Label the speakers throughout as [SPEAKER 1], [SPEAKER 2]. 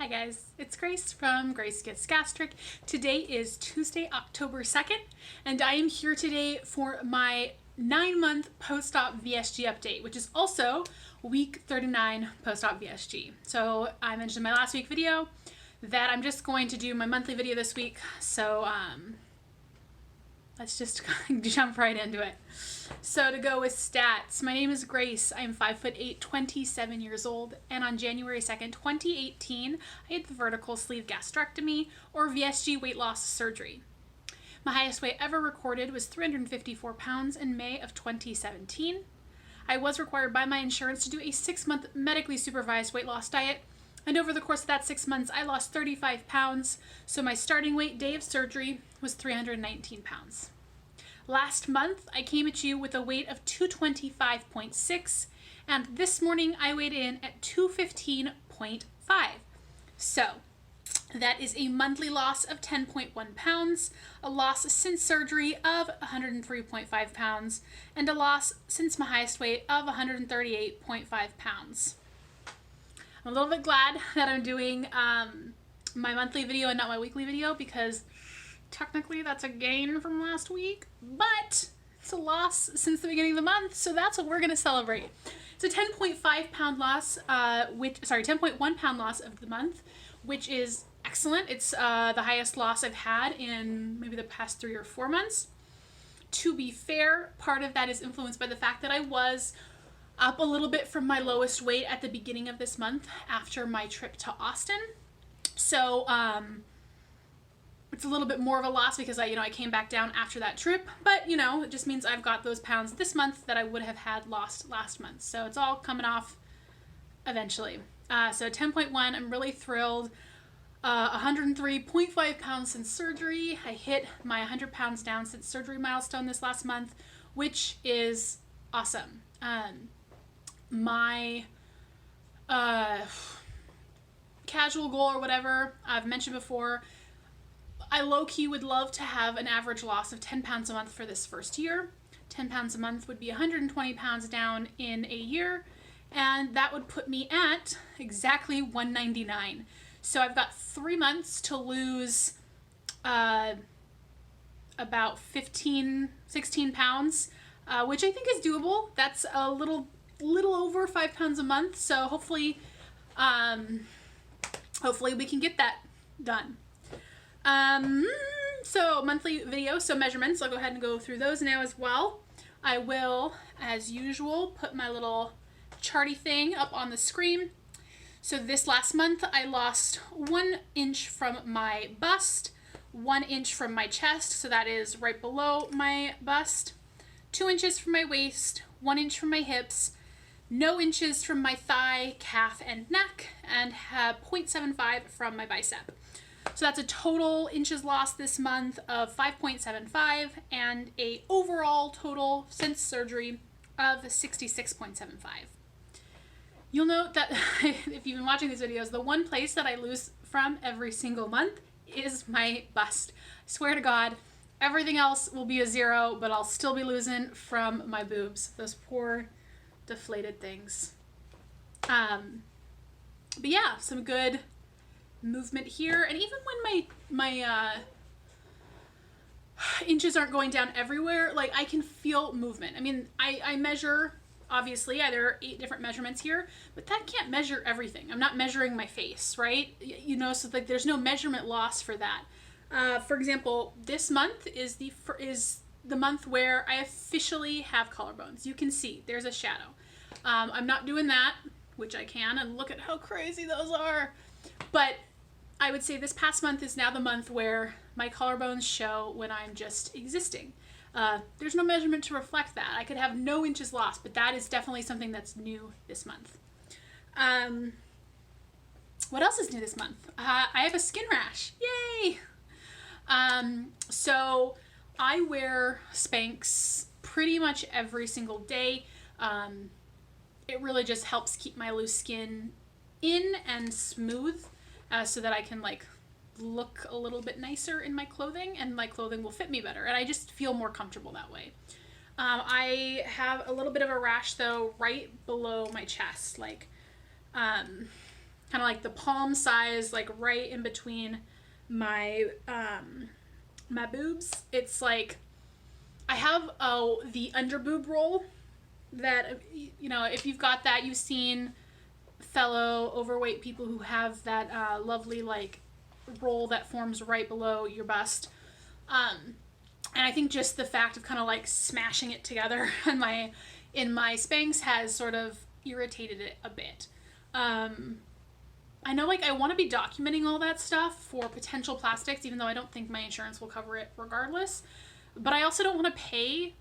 [SPEAKER 1] Hi guys, it's Grace from Grace Gets Gastric. Today is Tuesday, October 2nd, and I am here today for my 9-month post-op VSG update, which is also week 39 post-op VSG. So I mentioned in my last week video that I'm just going to do my monthly video this week, so let's just jump right into it. So to go with stats, my name is Grace. I'm 5'8", 27 years old, and on January 2nd, 2018, I had the vertical sleeve gastrectomy, or VSG weight loss surgery. My highest weight ever recorded was 354 pounds in May of 2017. I was required by my insurance to do a 6-month medically supervised weight loss diet, and over the course of that 6 months, I lost 35 pounds, so my starting weight day of surgery was 319 pounds. Last month, I came at you with a weight of 225.6, and this morning I weighed in at 215.5. So that is a monthly loss of 10.1 pounds, a loss since surgery of 103.5 pounds, and a loss since my highest weight of 138.5 pounds. I'm a little bit glad that I'm doing my monthly video and not my weekly video, because technically that's a gain from last week, but it's a loss since the beginning of the month, so that's what we're going to celebrate. It's a 10.5 pound loss, 10.1 pound loss of the month, which is excellent. It's the highest loss I've had in maybe the past 3 or 4 months. To be fair, part of that is influenced by the fact that I was up a little bit from my lowest weight at the beginning of this month after my trip to Austin. So, it's a little bit more of a loss because I came back down after that trip, but it just means I've got those pounds this month that I would have had lost last month. So it's all coming off eventually. So 10.1, I'm really thrilled. 103.5 pounds since surgery. I hit my 100 pounds down since surgery milestone this last month, which is awesome. My casual goal or whatever I've mentioned before, I low-key would love to have an average loss of 10 pounds a month for this first year. 10 pounds a month would be 120 pounds down in a year, and that would put me at exactly 199. So I've got 3 months to lose about 16 pounds, which I think is doable. That's a little over 5 pounds a month, so hopefully we can get that done. So monthly video, so measurements, I'll go ahead and go through those now as well. I will, as usual, put my little charty thing up on the screen. So this last month, I lost 1 inch from my bust, 1 inch from my chest, so that is right below my bust, 2 inches from my waist, 1 inch from my hips, no inches from my thigh, calf, and neck, and 0.75 from my bicep. So that's a total inches lost this month of 5.75 and a overall total since surgery of 66.75. You'll note that if you've been watching these videos, the one place that I lose from every single month is my bust. I swear to God, everything else will be a 0, but I'll still be losing from my boobs. Those poor deflated things. But yeah, some good movement here, and even when my inches aren't going down everywhere, like I can feel movement. I mean, I measure, obviously, there are 8 different measurements here, but that can't measure everything. I'm not measuring my face, right? So like there's no measurement loss for that. For example, this month is the month where I officially have collarbones. You can see there's a shadow. I'm not doing that, which I can, and look at how crazy those are. But I would say this past month is now the month where my collarbones show when I'm just existing. There's no measurement to reflect that. I could have no inches lost, but that is definitely something that's new this month. What else is new this month? I have a skin rash. Yay! So I wear Spanx pretty much every single day. It really just helps keep my loose skin in and smooth, so that I can look a little bit nicer in my clothing, and my clothing will fit me better, and I just feel more comfortable that way. I have a little bit of a rash though right below my chest, kind of like the palm size, like right in between my my boobs. It's like I have the under boob roll that, you know, if you've got that, you've seen fellow overweight people who have that lovely like roll that forms right below your bust. And I think just the fact of kind of like smashing it together in my Spanx has sort of irritated it a bit. I know, like, I want to be documenting all that stuff for potential plastics, even though I don't think my insurance will cover it regardless. But I also don't want to pay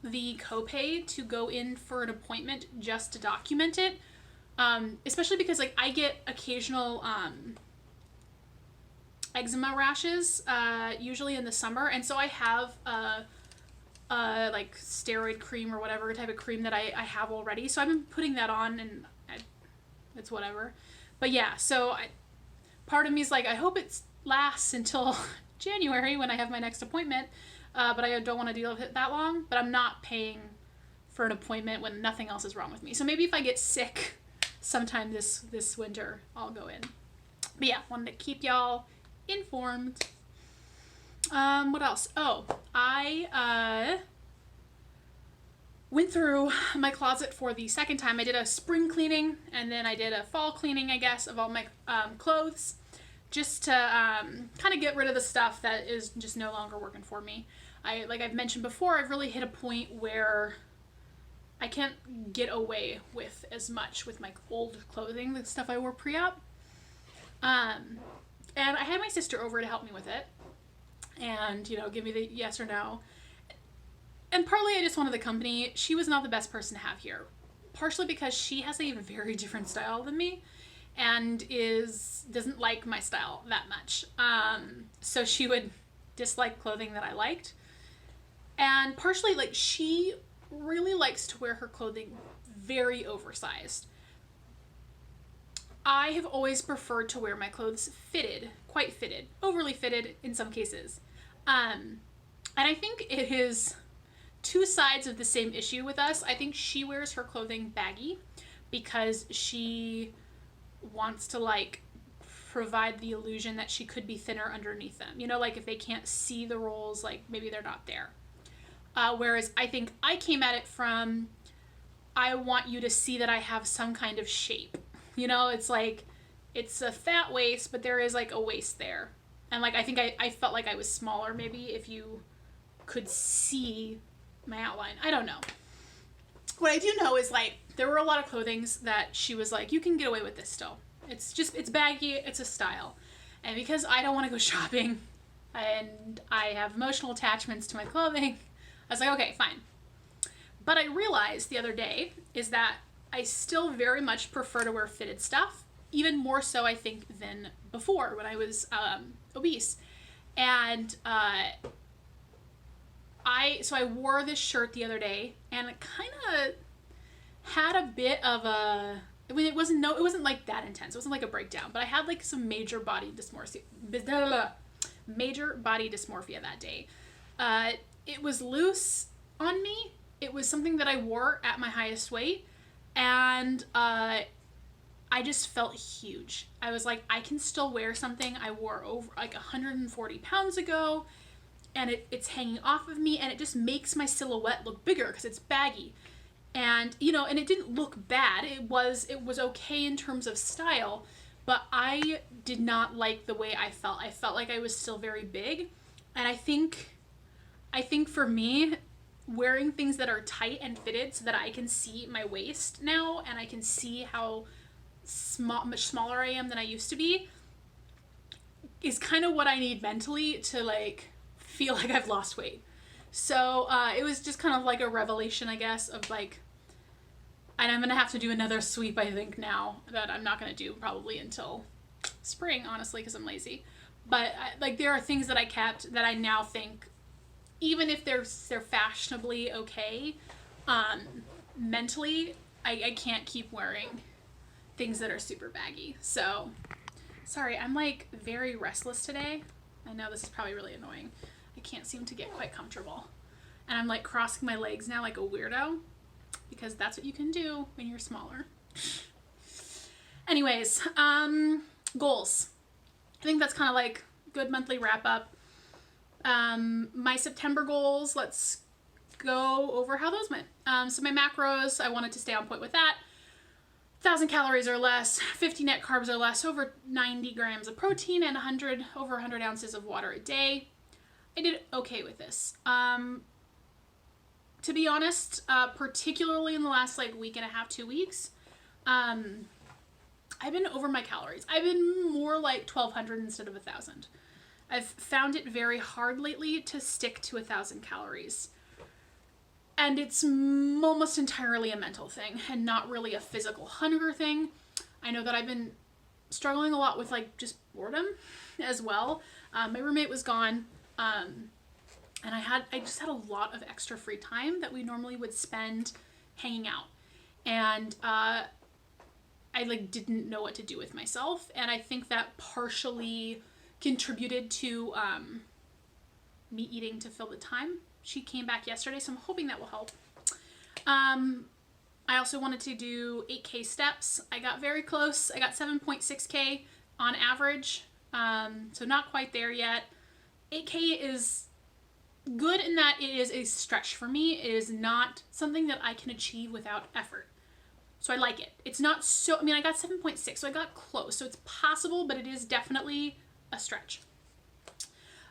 [SPEAKER 1] the copay to go in for an appointment just to document it. Especially because, like, I get occasional eczema rashes, usually in the summer. And so I have like steroid cream or whatever type of cream that I have already. So I've been putting that on, and it's whatever. But yeah, so part of me is like, I hope it lasts until January when I have my next appointment. But I don't want to deal with it that long. But I'm not paying for an appointment when nothing else is wrong with me. So maybe if I get sick sometime this winter, I'll go in. But yeah, wanted to keep y'all informed. What else? Oh, I went through my closet for the second time. I did a spring cleaning, and then I did a fall cleaning, I guess, of all my clothes, just to kind of get rid of the stuff that is just no longer working for me. Like I've mentioned before, I've really hit a point where I can't get away with as much with my old clothing, the stuff I wore pre-op. And I had my sister over to help me with it, and, you know, give me the yes or no. And partly I just wanted the company. She was not the best person to have here. Partially because she has a very different style than me and doesn't like my style that much. So she would dislike clothing that I liked. And partially, like, she really likes to wear her clothing very oversized. I have always preferred to wear my clothes fitted, quite fitted, overly fitted in some cases. And I think it is two sides of the same issue with us. I think she wears her clothing baggy because she wants to, like, provide the illusion that she could be thinner underneath them. You know, like, if they can't see the rolls, like, maybe they're not there. Whereas I think I came at it from, I want you to see that I have some kind of shape. You know, it's like, it's a fat waist, but there is, like, a waist there. And, like, I think I felt like I was smaller, maybe, if you could see my outline. I don't know. What I do know is, like, there were a lot of clothings that she was like, you can get away with this still. It's baggy, it's a style. And because I don't want to go shopping and I have emotional attachments to my clothing, I was like, okay, fine. But I realized the other day is that I still very much prefer to wear fitted stuff, even more so, I think, than before when I was obese. And I wore this shirt the other day, and it kind of had a bit of a, I mean, it wasn't like that intense. It wasn't like a breakdown, but I had like some major body dysmorphia that day. It was loose on me. It was something that I wore at my highest weight, and I just felt huge. I was like, I can still wear something I wore over like 140 pounds ago, and it's hanging off of me, and it just makes my silhouette look bigger because it's baggy. And, you know, and it didn't look bad. It was okay in terms of style, but I did not like the way I felt. I felt like I was still very big. And I think for me, wearing things that are tight and fitted so that I can see my waist now, and I can see how much smaller I am than I used to be, is kind of what I need mentally to, like, feel like I've lost weight. So it was just kind of like a revelation, I guess, of like, and I'm gonna have to do another sweep, I think, now, that I'm not gonna do probably until spring, honestly, because I'm lazy. But like, there are things that I kept that I now think, even if they're fashionably okay, mentally, I can't keep wearing things that are super baggy. So sorry, I'm like very restless today. I know this is probably really annoying. I can't seem to get quite comfortable. And I'm like crossing my legs now like a weirdo, because that's what you can do when you're smaller. Anyways, goals. I think that's kind of like good monthly wrap up. My September goals, let's go over how those went. So my macros, I wanted to stay on point with that. 1,000 calories or less, 50 net carbs or less, over 90 grams of protein, and over 100 ounces of water a day. I did okay with this. To be honest, particularly in the last like week and a half, 2 weeks, I've been over my calories. I've been more like 1,200 instead of 1,000. I've found it very hard lately to stick to 1,000 calories. And it's almost entirely a mental thing and not really a physical hunger thing. I know that I've been struggling a lot with like just boredom as well. My roommate was gone. And I just had a lot of extra free time that we normally would spend hanging out. And, I like didn't know what to do with myself. And I think that partially contributed to, me eating to fill the time. She came back yesterday, so I'm hoping that will help. I also wanted to do 8K steps. I got very close. I got 7.6K on average. So not quite there yet. 8K is good in that it is a stretch for me. It is not something that I can achieve without effort. So I like it. It's not so, I mean, I got 7.6, so I got close. So it's possible, but it is definitely a stretch.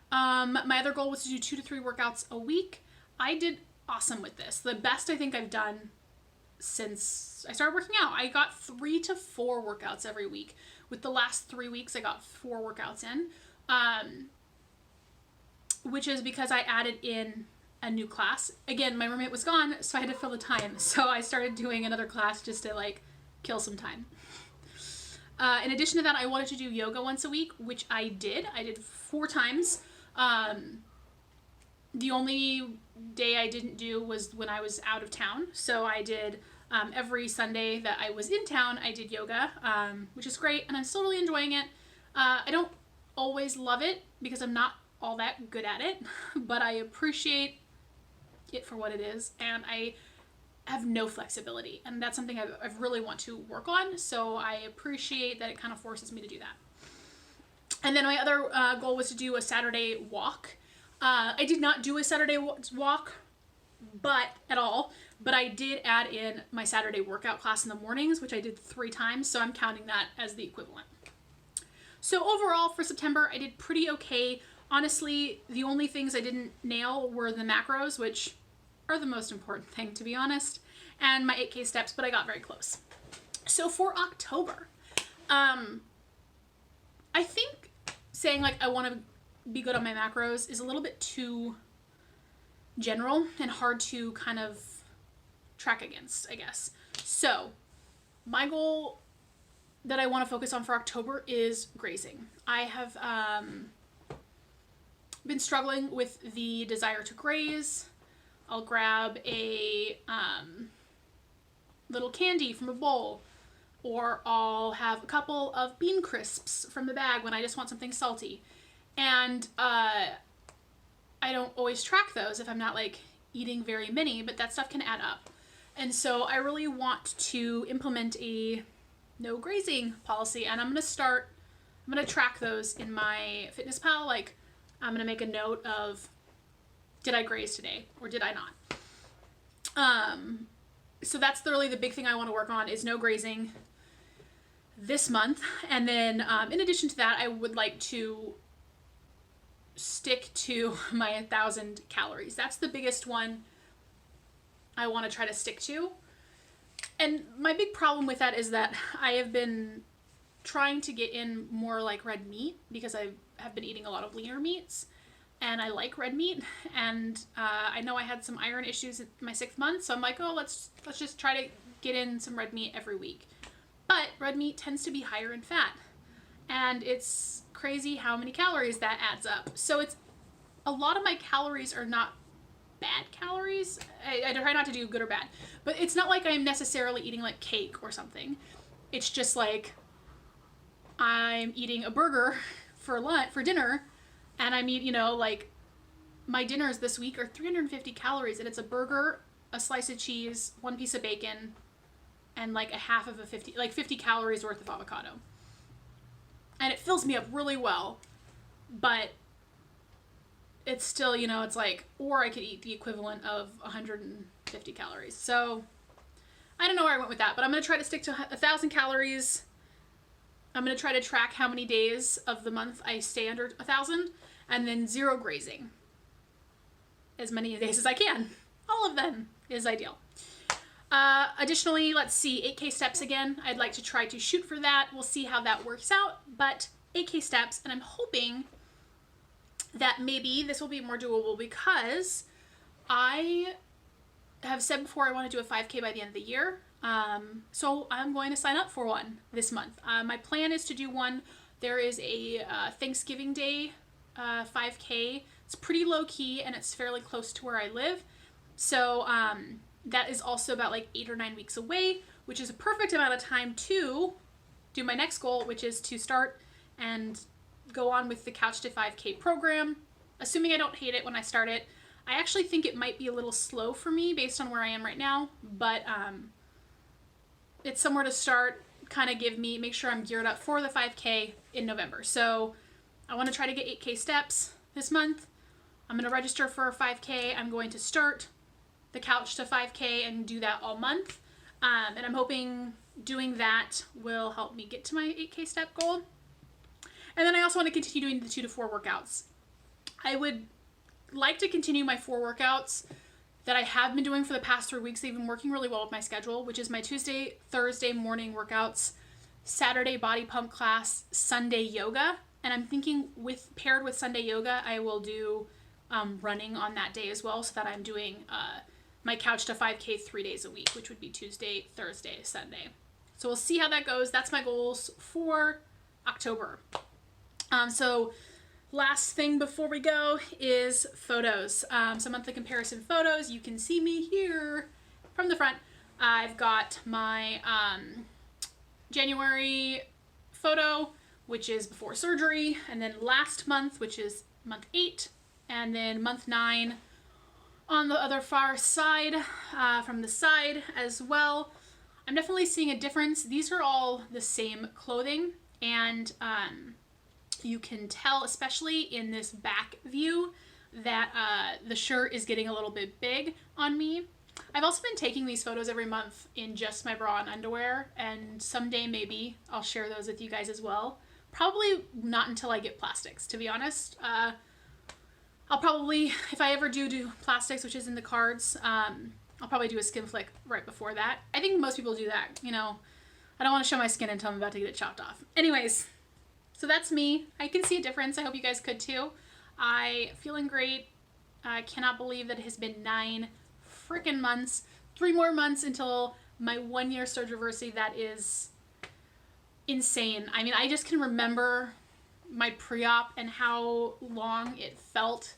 [SPEAKER 1] My other goal was to do 2 to 3 workouts a week. I did awesome with this. The best I think I've done since I started working out. I got 3 to 4 workouts every week. With the last 3 weeks, I got 4 workouts in, which is because I added in a new class. Again, my roommate was gone, so I had to fill the time. So I started doing another class just to like kill some time. In addition to that, I wanted to do yoga once a week, which I did. I did 4 times. The only day I didn't do was when I was out of town. So I did every Sunday that I was in town, I did yoga, which is great. And I'm still really enjoying it. I don't always love it because I'm not all that good at it, but I appreciate it for what it is. And I have no flexibility. And that's something I really want to work on. So I appreciate that it kind of forces me to do that. And then my other goal was to do a Saturday walk. I did not do a Saturday walk at all, but I did add in my Saturday workout class in the mornings, which I did 3 times, so I'm counting that as the equivalent. So overall for September, I did pretty okay. Honestly, the only things I didn't nail were the macros, which are the most important thing, to be honest, and my 8K steps, but I got very close. So for October, I think saying like I want to be good on my macros is a little bit too general and hard to kind of track against, I guess. So my goal that I want to focus on for October is grazing. I have been struggling with the desire to graze. I'll grab a little candy from a bowl, or I'll have a couple of bean crisps from the bag when I just want something salty. And I don't always track those if I'm not like eating very many, but that stuff can add up. And so I really want to implement a no grazing policy, and I'm going to track those in my Fitness Pal. Like, I'm going to make a note of, did I graze today or did I not? So that's really the big thing I want to work on is no grazing this month. And then in addition to that, I would like to stick to my 1,000 calories. That's the biggest one I want to try to stick to. And my big problem with that is that I have been trying to get in more like red meat because I have been eating a lot of leaner meats, and I like red meat. And I know I had some iron issues in my 6th month, so I'm like, oh, let's just try to get in some red meat every week. But red meat tends to be higher in fat, and it's crazy how many calories that adds up. So it's a lot of my calories are not bad calories. I try not to do good or bad, but it's not like I'm necessarily eating like cake or something. It's just like I'm eating a burger for dinner, and I'm eating, like my dinners this week are 350 calories, and it's a burger, a slice of cheese, 1 piece of bacon, and like a half of a 50 calories worth of avocado. And it fills me up really well, but it's still, you know, it's like, or I could eat the equivalent of 150 calories. So I don't know where I went with that, but I'm going to try to stick to 1,000 calories. I'm going to try to track how many days of the month I stay under 1,000, and then 0 grazing. As many days as I can. All of them is ideal. Additionally, let's see, 8K steps again. I'd like to try to shoot for that. We'll see how that works out, but 8K steps, and I'm hoping that maybe this will be more doable because I have said before I want to do a 5K by the end of the year. So I'm going to sign up for one this month. My plan is to do one. There is a Thanksgiving Day 5K. It's pretty low key and it's fairly close to where I live. So that is also about like 8 or 9 weeks away, which is a perfect amount of time to do my next goal, which is to start and go on with the Couch to 5K program. Assuming I don't hate it when I start it. I actually think it might be a little slow for me based on where I am right now, but it's somewhere to start, kind of make sure I'm geared up for the 5K in November. So I want to try to get 8K steps this month. I'm going to register for a 5K. I'm going to start the Couch to 5K and do that all month. And I'm hoping doing that will help me get to my 8K step goal. And then I also want to continue doing the 2 to 4 workouts. I would like to continue my 4 workouts that I have been doing for the past 3 weeks. They've been working really well with my schedule, which is my Tuesday, Thursday morning workouts, Saturday body pump class, Sunday yoga. And I'm thinking paired with Sunday yoga, I will do running on that day as well, so that I'm doing my Couch to 5K 3 days a week, which would be Tuesday, Thursday, Sunday. So we'll see how that goes. That's my goals for October. So last thing before we go is photos. So monthly comparison photos. You can see me here from the front. I've got my January photo, which is before surgery, and then last month, which is month 8, and then month 9 on the other far side, from the side as well. I'm definitely seeing a difference. These are all the same clothing, and you can tell, especially in this back view, that the shirt is getting a little bit big on me. I've also been taking these photos every month in just my bra and underwear, and someday maybe I'll share those with you guys as well. Probably not until I get plastics, to be honest. I'll probably, if I ever do plastics, which is in the cards, I'll probably do a skin flick right before that. I think most people do that, you know. I don't want to show my skin until I'm about to get it chopped off. Anyways, so that's me. I can see a difference. I hope you guys could too. Feeling great. I cannot believe that it has been 9 freaking months. 3 more months until my 1-year surgery. That is insane. I mean, I just can remember my pre-op and how long it felt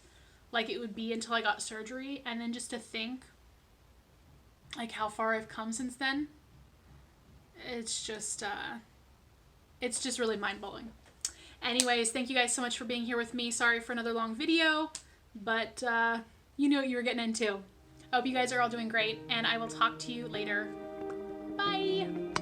[SPEAKER 1] like it would be until I got surgery, and then just to think like how far I've come since then, it's just really mind-blowing. Anyways, thank you guys so much for being here with me. Sorry for another long video, but you knew what you were getting into. I hope you guys are all doing great, and I will talk to you later. Bye!